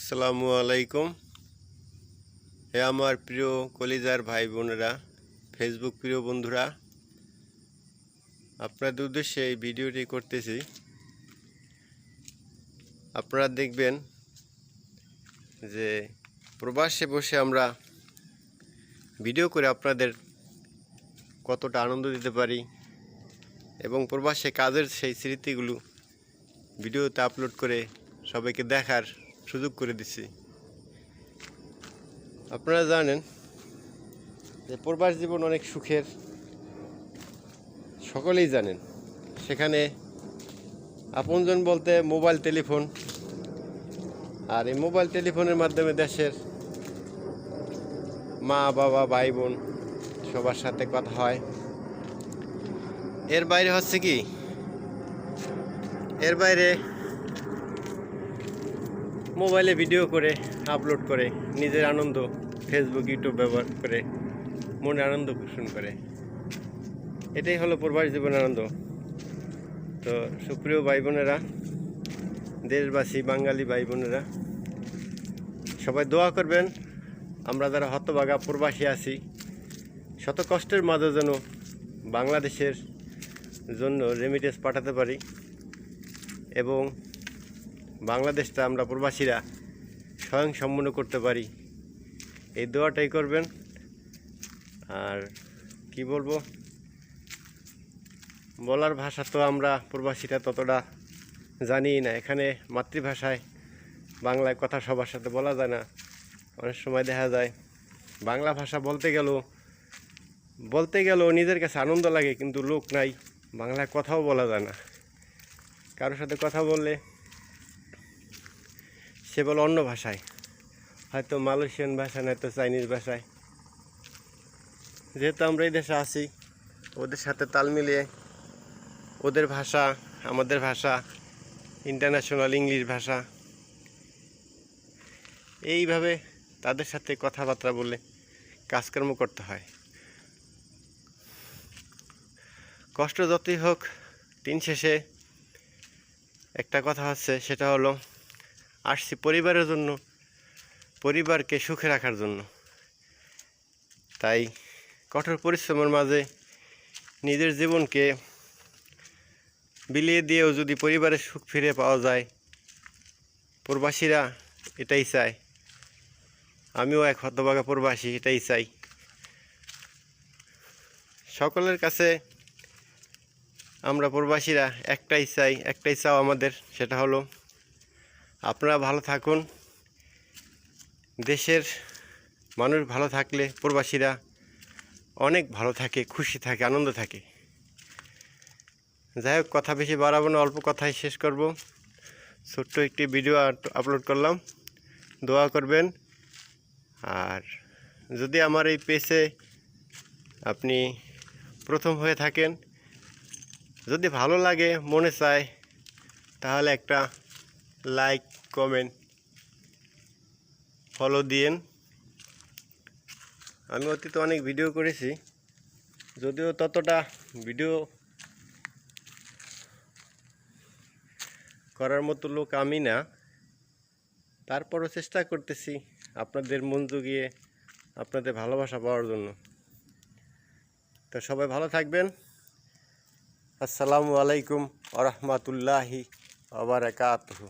আসসালামু আলাইকুম। হে আমার প্রিয় কলিজার ভাই বোনেরা, ফেসবুক প্রিয় বন্ধুরা, আপনাদের উদ্দেশ্যে এই ভিডিওটি করতেছি। আপনারা দেখবেন যে প্রবাসে বসে আমরা ভিডিও করে আপনাদের কতটা আনন্দ দিতে পারি এবং প্রবাসে কাজের সেই স্মৃতিগুলো ভিডিওতে আপলোড করে সবাইকে দেখার সুযোগ করে দিচ্ছি। আপনারা জানেন যে প্রবাস জীবন অনেক সুখের, সকলেই জানেন। সেখানে আপনজন বলতে মোবাইল টেলিফোন, আর এই মোবাইল টেলিফোনের মাধ্যমে দেশের মা বাবা ভাই বোন সবার সাথে কথা হয়। এর বাইরে হচ্ছে কি, এর বাইরে মোবাইলে ভিডিও করে আপলোড করে নিজের আনন্দ ফেসবুক ইউটিউব ব্যবহার করে মনে আনন্দ পোষণ করে। এটাই হলো প্রবাস জীবন আনন্দ। তো সুপ্রিয় ভাই বোনেরা, দেশবাসী বাঙালি ভাই বোনেরা, সবাই দোয়া করবেন আমরা যারা হতভাগা প্রবাসী আছি শত কষ্টের মাঝে যেন বাংলাদেশের জন্য রেমিটেন্স পাঠাতে পারি এবং বাংলাদেশটা আমরা প্রবাসীরা স্বয়ংসম্পূর্ণ করতে পারি। এই দোয়াটাই করবেন। আর কি বলবো, বলার ভাষা তো আমরা প্রবাসীরা ততটা জানি না। এখানে মাতৃভাষায় বাংলায় কথা সবার সাথে বলা যায় না। অনেক সময় দেখা যায় বাংলা ভাষা বলতে গেলেও নিজের কাছে আনন্দ লাগে, কিন্তু লোক নাই, বাংলায় কথাও বলা যায় না। কারোর সাথে কথা বললে সে বলে অন্য ভাষায়, হয়তো মালয়েশিয়ান ভাষায়, নয়তো চাইনিজ ভাষায়। যেহেতু আমরা এই দেশে আছি, ওদের সাথে তাল মিলিয়ে ওদের ভাষা আমাদের ভাষা, ইন্টারন্যাশনাল ইংলিশ ভাষা, এইভাবে তাদের সাথে কথাবার্তা বলে কাজকর্ম করতে হয়। কষ্ট যতই হোক, দিন শেষে একটা কথা হচ্ছে, সেটা হলো আসছি পরিবারের জন্য, পরিবারকে সুখে রাখার জন্য। তাই কঠোর পরিশ্রমের মাঝে নিজের জীবনকে বিলিয়ে দিয়েও যদি পরিবারের সুখ ফিরে পাওয়া যায়, প্রবাসীরা এটাই চায়। আমিও এক হতভাগা প্রবাসী, এটাই চাই। সকলের কাছে আমরা প্রবাসীরা একটাই চাও আমাদের, সেটা হলো আপনারা ভালো থাকুন। দেশের মানুষ ভালো থাকলে প্রবাসীরা অনেক ভালো থাকে, খুশি থাকে, আনন্দ থাকে। যাই হোক, কথা বেশি বাড়াবো না, অল্প কথাই শেষ করব। ছোট্ট একটি ভিডিও আপলোড করলাম, দোয়া করবেন। আর যদি আমার এই পেজে আপনি প্রথম হয়ে থাকেন, যদি ভালো লাগে, মনে চায়, তাহলে একটা লাইক, কমেন্ট, ফলো দিয়েন। আমি অতীতে অনেক ভিডিও করেছি, যদিও ততটা ভিডিও করার মতো লোক আমি না, তারপরও চেষ্টা করতেছি আপনাদের মন জুগিয়ে আপনাদের ভালোবাসা পাওয়ার জন্য। তো সবাই ভালো থাকবেন। আসসালামু আলাইকুম ওয়া রাহমাতুল্লাহি ওয়া বারাকাতুহু।